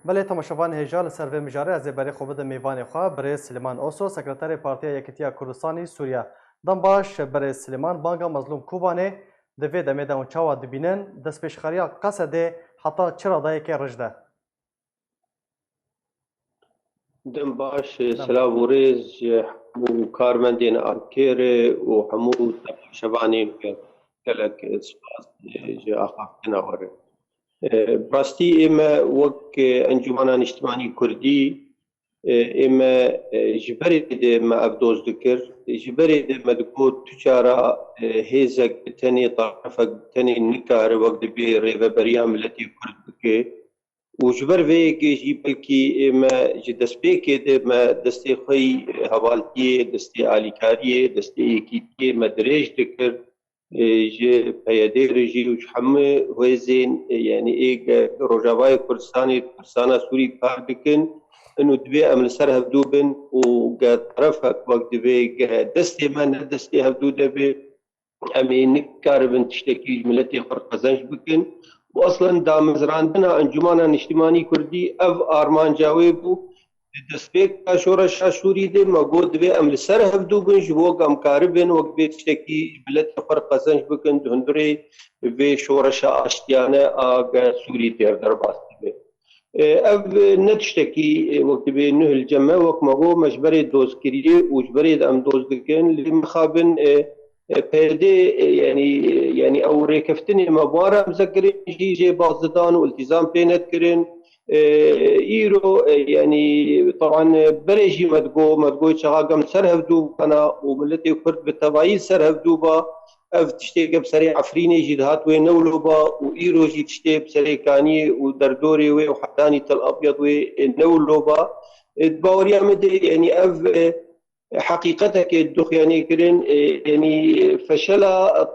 بله تماشاوان هجال سروی مجاره از بری خوبه میوان خواه برای سلیمان اوسو سکرتری پارتیا یکتیا کردستانی سوریا دم باش برای سلیمان بانگا مظلوم کوبانه دوی دمه دون چاوا دبینن دست پیشخاریا قصده حتی چرا دایی که رجده دم باش دم باش سلام وريز حمو كارمندين أركيري وحمو شبانين كلك سباس جا أخافتنا وري براستي إما وك أنجمانا اجتماعي كردي إما جبري ما أبدوز ذكر جبري ما تقول تجارة هيزك تاني طرفك تاني نكار وقت بي ريبا بريام التي كرد بكي وجبر في جي بلكي ما جي دستبيك ده ما دستي خوي حوالتي دستي آليكاري دستي كيتي ما دريج ذكر جي بيادير جي وشحمه وزين يعني إيه رجاوي كردستان سوري باربكن إنه دبي أمل سر هبدوبن وقد طرفك وقت دبي دستي ما دستي هبدو دبي أمي نكاربن تشتكي ملتي خرقزنج بكن واصلا دا مزراندنا انجمانا اجتماعي كردي اف ارمان جاوي بو دسبيك شورش شوري دي ما قود بي ام لسر هبدو بنج وق ام كاربن وق بي تشتكي بلد فرق زنج بكن هندري في شورش اشتيانه اغا سوري تير درباس بي اف نتشتكي وقت بي نهل الجمع وق مغو مجبري دوز كريه وجبري ام دوز بكن لمخابن بيدي يعني او ريكفتني مبارا مذكرين جي بازدان والتزام بينت كرين ايرو يعني طبعا بريجي مدقو شغاقم سرهبدو انا وملتي كرد بالتبايل سرهبدو با اف تشتي بسري عفريني جدهات وين نولوبا وايرو جي تشتي بسري كاني ودردوري وي وحتاني تل ابيض وي نولوبا باوريا مدي يعني اف حقيقتك الدخياني كرين يعني فشل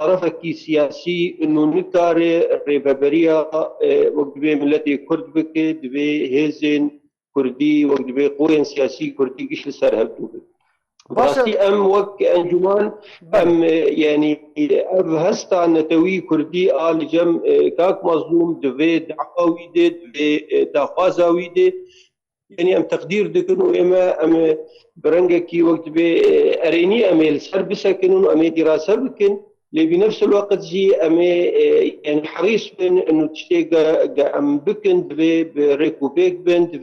طرفك سياسي انه نكاري ريبابريا وقت بي ملتي كرد بك دبي هيزن كردي وقت بي قوين سياسي كردي قش لسر هبدو باشه براسي ام وك انجمان بله ام يعني ام هستا نتوي كردي آل جم كاك مظلوم دبي دعواوي دي دبي داخوازاوي دي يعني ام تقدير دكنو اما ام برنجكي وقت بي اريني ام السر بسكنون ام دراسه بكن اللي بنفس الوقت جي ام يعني حريص بن انه تشتي ام بكن بريكو بيك بنت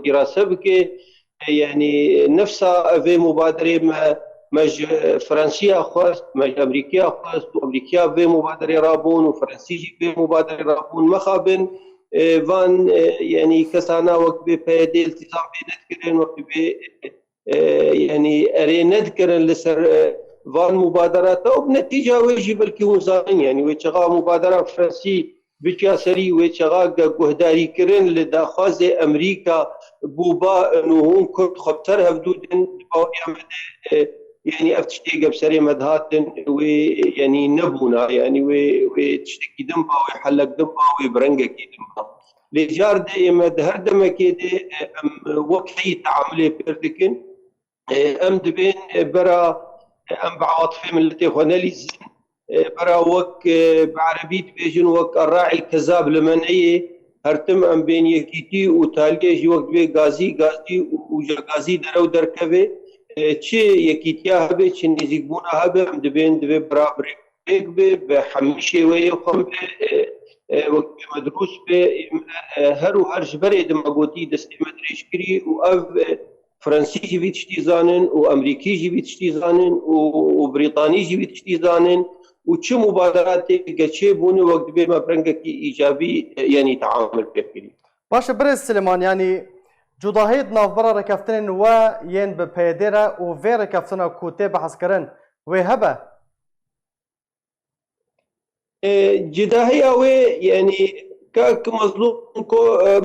دراسه بك يعني نفسها في مبادره مج فرنسيه خاص مج امريكيه خاص وامريكيه في مبادره رابون وفرنسيه في مبادره رابون مخابن وان يعني كسانا وقت بيدي التزام بينذكرن وقت بي يعني اري نذكرن لسر وان مبادرات او بنتيجه ويجي بلكي وزارين يعني ويشغا مبادره فرنسي بيتيا سري ويشغا جهداري كرن لداخاز امريكا بوبا انه هون كنت خبتر هبدودن يعني افتشتي بسري مدهاتن ويعني نبونا يعني وتشتكي دمبا ويحلق دمبا ويبرنجكي دمبا لجار دائما دهر دمكي وقتي تعاملي بردكن ام دبين برا ام بعواطفي من التي خوناليز برا وك بعربيت بيجن وك الراعي الكذاب لمنعيه هرتم ام بين يكيتي وتالجي جي وقت بي غازي وجا غازي درو دركبه چه یکیتیا هبه چه نزیکبونا هبه ام دبي برا بريك بحمشي ويخم وقت مدروس به هر جبري دماغوتي دستي مدريش كري واف فرنسي جي بيت شتي زانن وامريكي جي بيت شتي زانن وبريطاني جي بيت شتي زانن وچه مبادرات گچه بونه وقت به ما برنگكي ايجابي يعني تعامل بكري باشه برای سلیمان یعنی جداهید نافبرا رکفتن و ین به پیدره و وی رکفتن کوته بحث کرن و هبه جداهي اوي يعني كاك مظلوم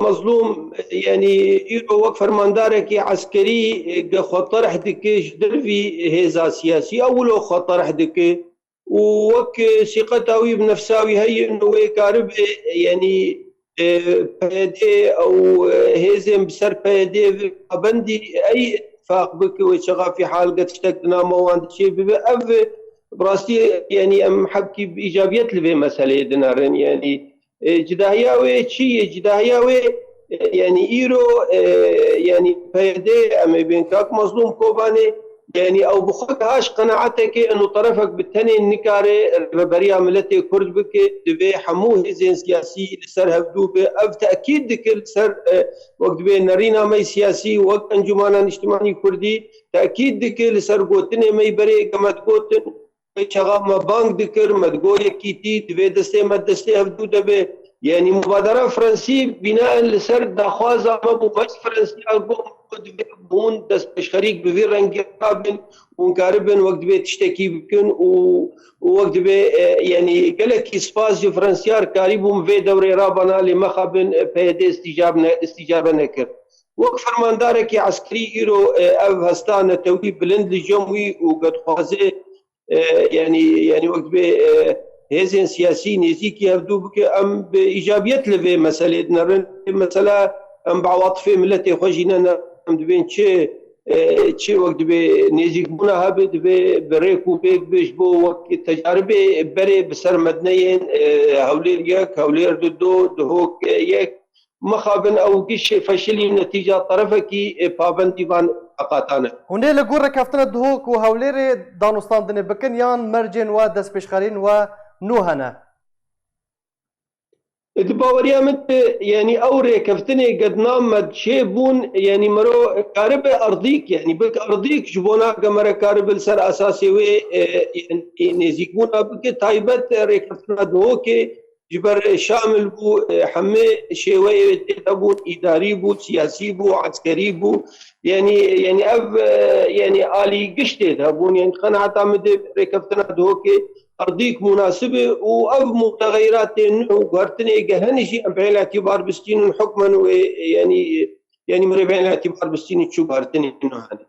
مظلوم يعني يرو وقت فرماندارك عسكري خطر حدك درفي هيزا سياسي اولو خطر حدك ووك ثقتاوي بنفساوي هي انه كارب يعني بيدي او هيزم بسر بيدي بندي اي اتفاق بك وشغا في حال قد اشتقنا موان شيء بأف براستي يعني ام حبكي بايجابيات لبي مساله دنارن يعني جداهياوي شي جداهياوي يعني ايرو يعني بيدي اما بين كاك مظلوم كوباني يعني او بخوك هاش قناعتك انه طرفك بالتاني النكاري بريا ملتي كرد بك دبي حموه زين سياسي لسر هبدوبه اف تاكيد دك لسر وقت بين نرينا مي سياسي وقت انجمانا اجتماعي كردي تاكيد دك لسر قوتني مي بري كما تقوتن شغام ما بانك دكر ما تقول كيتي دبي دستي ما دستي هبدو دبي يعني مبادرة فرنسي بناء لسر دخوازة مبو بس فرنسي أقوم بون دست بشخريك بفي رنگ قابل ونكاربن وقت بي تشتكي بكن ووقت بي يعني قالك إسفاز فرنسيار كاريبهم في دوري رابنا لمخابن بيدي استجابة نكر وقت فرماندارك عسكري إيرو أو هستان توي بلند لجموي وقد خوازي يعني وقت بي هزين سياسي نزيكي هفدو بك ام بايجابيات لفي مسألة نرن مسألة ام بعواطفي ملتي خوشينا ام دبين تشي وقت بي نزيك بونا هابد بي بريكو بيك بيش بو وقت تجاربي بري بسر مدنيين هولير يك هولير دو دهوك يك مخابن او كيش فشلي نتيجة طرفكي بابن ديوان اقاتانا هوني لگور رکفتن دهوک و هولیر دانستان دنه بکن یان مرجن و دست پیشخرین و نوهنه باوريا مت يعني اوري كفتني قد نامد شيبون يعني مرو قارب ارضيك يعني بك ارضيك جبونا كمر قارب السر اساسي وي يعني زيكونا بك تايبت ريكفتنا دوكي جبر شامل بو حمي شوي تبون اداري بو سياسي بو عسكري بو يعني اب يعني الي قشتي تبون يعني قناعه مد ريكفتنا دوكي ارضيك مناسبه واب متغيرات وقرتني جهنشي بعين الاعتبار بستين حكما يعني من بعين الاعتبار بستين شو قرتني انه هذا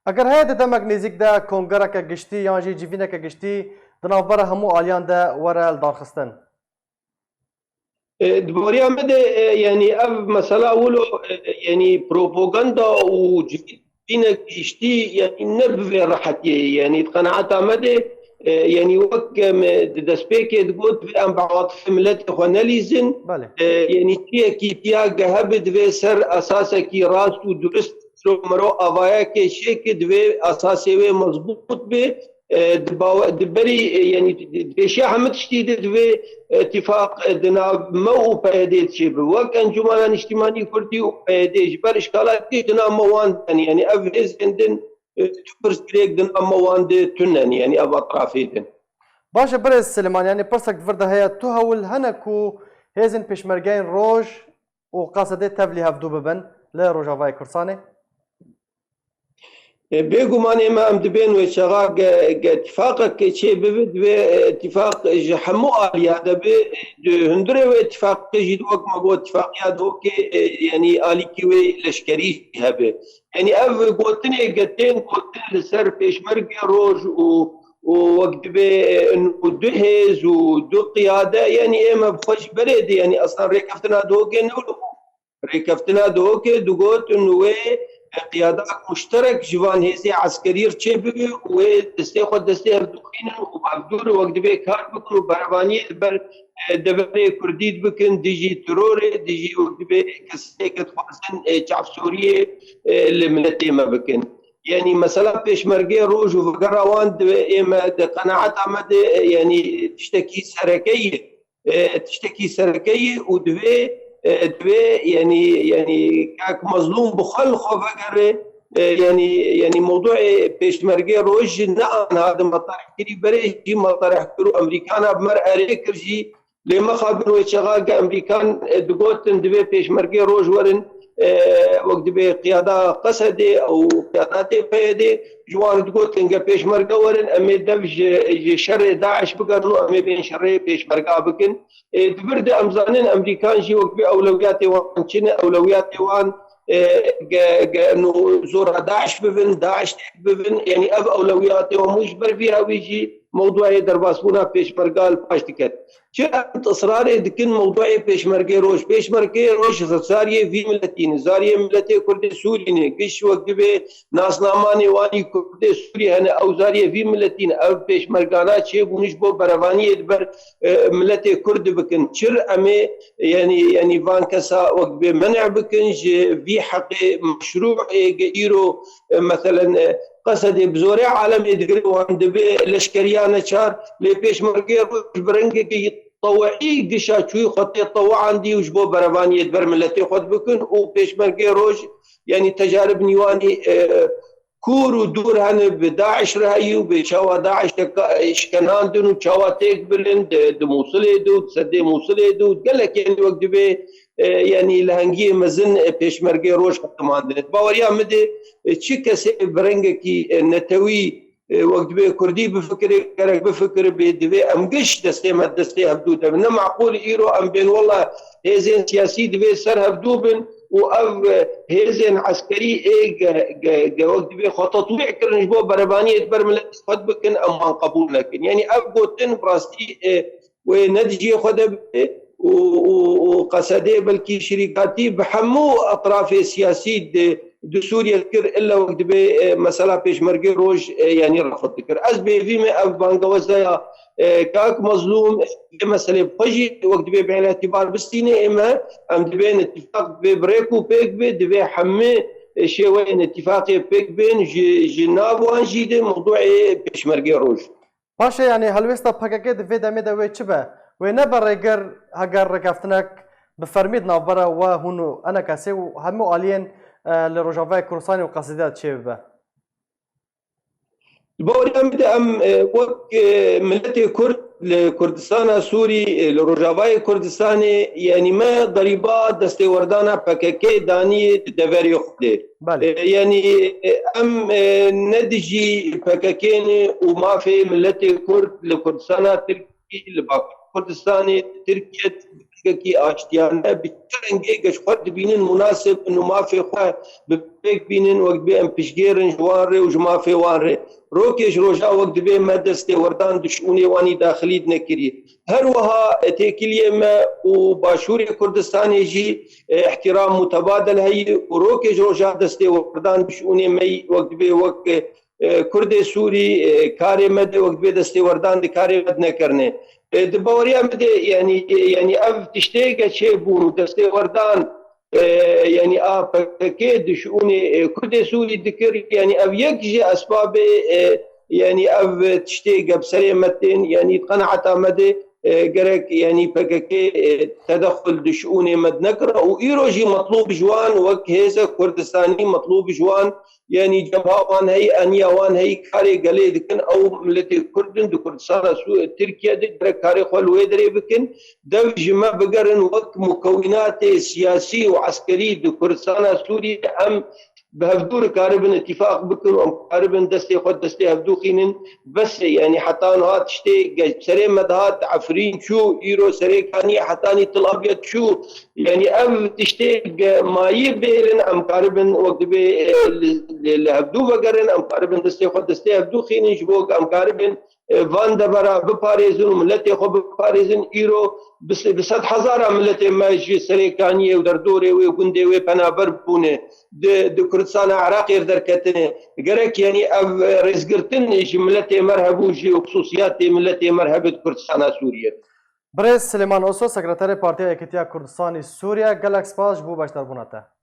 اگر هيدا دمك نزيك دا كونغرا كجشتي يان جي جيفينا كجشتي دنا برا همو اليان دا ورا الدارخستان دبوريا مدى يعني اب مثلا اولو يعني بروباغندا وجيفينا كجشتي يعني نرف راحتي يعني قناعتها مدى يعني وك دسبيك تقول في ام بعواطف ملت اخواناليزن يعني كي تياج هبد في سر اساسا كي راس ودرست مرو افايا كي شيك دبي اساسي مضبوط به دبري يعني دشي حمد شديد دبي اتفاق دنا مو بيديت شيب وك انجمانا اجتماعي كردي وبيديش بر اشكالات دنا موان يعني افريز عندن تبرز كريك دن اما واند تنن يعني اب اطرافيدن باشا برز سليمان يعني برسك فردا هي تو هول هنكو هيزن بيشمرجين روج وقاصدي تبلي هفدو ببن لا روجافاي كرساني بيقو ماني ما ام دبين وشغا اتفاقك شيء ببد اتفاق حمو الي هذا هندري اتفاق جد وقت ما قو اتفاقيات اوكي يعني الي كيوي لشكري هبه يعني اف قوتني قتين قوتن لسر بيشمرقي روج ووقت بي انه دهز ودو قياده يعني اما بخش بريد يعني اصلا ريكفتنا دوكي نولو ريكفتنا دوكي دوغوت انه قيادات مشترك جوان هيزي عسكري رشيبي ودستي خود دستي هردوخين وبعبدور وقت بي كار بكن وبرباني بر دبري كرديد بكن ديجي تروري ديجي وقت بي كسي كتفازن شعب سوريا الملتي ما بكن يعني مثلا بيشمرقي روج وفقراوان اما قناعات عمد يعني تشتكي سركية ودبي يعني كاك مظلوم بخل خفقر يعني موضوع بيشمرقي روج نعم هذا مطرح كري بري جي مطرح كرو امريكانا بمر اريكر جي لما خابن وشغال امريكان دقوتن دبي بيشمرقي روج ورن وقت بي قيادة قصدي او قيادات فيدي جوان تقول انقا بيشمرقا ورن امي دفج شر داعش بقرنو امي بين شر بيشمرقا بكن دبرد امزانين امريكان جي وقت بي اولوياتي وان چنه اولوياتي وان انه زور داعش ببن يعني اب اولوياتي ومش بر فيها ويجي موضوعي درباسبونا بيشمرقال باش دكت شرط اصراري دكن موضوعي بيشمرقي روش زاريه في ملتين زاريه ملتي كرد سوريني قش وقت به ناس ناماني واني كرد سوري هنا او زاريه في ملتين او بيشمرقانات شيء ونشبو برفانيه دبر ملتي كرد بكن شر امي يعني فان كسا وقت به منع بكن في حق مشروع ايرو مثلا قصدي بزوري عالم يدقري وعند لشكريانة شار لبيش مرقير برنجي طوعي قشا شوي خطي طوع عندي وجبو برفاني يدبر ملتي خد بكن وبيش مرقير روج يعني تجارب نيواني كور ودور هن بداعش رهيو بشوا داعش اشكنان دون وشوا تيك بلند موصل يدو تسدي موصل يدو قال لك يعني وقت بي يعني لهنجي مزن بيشمرقي روش قطمان دنت باوريا مدي تشي كسي برنجكي نتوي وقت بي كردي بفكر كرك بفكر بدبي امقش دستي ما دستي هبدو من معقول ايرو ام بين والله هيزين سياسي دبي سر هبدوبن او هيزن عسكري وقت بي خططوع كرنج بو برباني يتبر ملت خد بكن ام قبول لكن يعني ابغوتن براستي وندجي خد وقصدي بلكي شركاتي بحمو اطراف السياسي دو سوريا كر الا وقت بي مساله بيشمرقي روج يعني رفض ذكر از بي فيما اف بانغوزايا كاك مظلوم مساله بجي وقت بي بعين الاعتبار بستيني اما ام دبين اتفاق بريكو بيك بي دبي حمي شوين اتفاقي بيك بين جناب وانجيد موضوع بيشمرقي روج باشه يعني هلوستا بحقيقة دفيد اميدا ويتشبه ونبر ريجر هجر ركفتنك بفرميد نافبرا وهونو انا كاسي وهمو الين لروجافاي كورساني وقصيدات شبه البوري ام وك ملتي كرد لكردستان سوري لروجافاي كردستاني يعني ما ضريبات دستي وردانا بككي داني دفري خدي يعني ام ندجي بككيني وما في ملتي كرد لكردستان تركي لباك كردستاني تركيا كي اشتيانا بترنجي قش خد بينن مناسب انه ما في خا بيك بينن وقت بي ام بشجيرن جواري وجما في واري روكيش روجا وقت بي مدستي وردان دشوني واني داخلي نكري هروها تيكليه ما وباشوري كردستان يجي احترام متبادل هي وروكيش روجا دستي وردان دشوني مي وقت بي وقت كردي سوري كاري مد وقت بي دستي وردان دي كاري مد نكرنه دبوريا مدي يعني اف تشتيق شيء بون دستي وردان يعني اكيد شؤوني كردي سوري ذكر يعني اف يكجي اسباب يعني اف تشتيق بسلامتين يعني قناعه مدي قرك يعني بككي تدخل دشؤوني مدنكره وايروجي مطلوب جوان وكهيزه كردستاني مطلوب جوان يعني جبهه وان هي انيا وان هي كاري قلي دكن او ملتي كردن دو كردستان تركيا دك كاري خل ويدري بكن دوج ما بقرن وقت مكونات سياسي وعسكري دو كردستان سوري ام بهفدور كاربن اتفاق بكن وام كاربن دستي خد دستي هفدو خينن بس يعني حتى هات شتي سري مدهات عفرين شو ايرو سري كاني حتى تل ابيض شو يعني ام تشتي ماي بيرن ام كاربن وقت بي لهفدو بقرن ام كاربن دستي خد دستي هفدو خينن جبوك ام كاربن فان دبرا بباريزن وملتي خو بباريزن ايرو بس هزار ملتي ما يجي سري كاني ودردوري وغندي وبنابر بونه د كردستان عراقي دركتني قرك يعني رزقرتن جملتي مرهب وجي وخصوصيات ملتي مرهبة كردستان سوريا بريس سليمان اوسو سكرتير بارتيا يكتيا كردستاني سوريا جالاكس باش بو باش دربوناته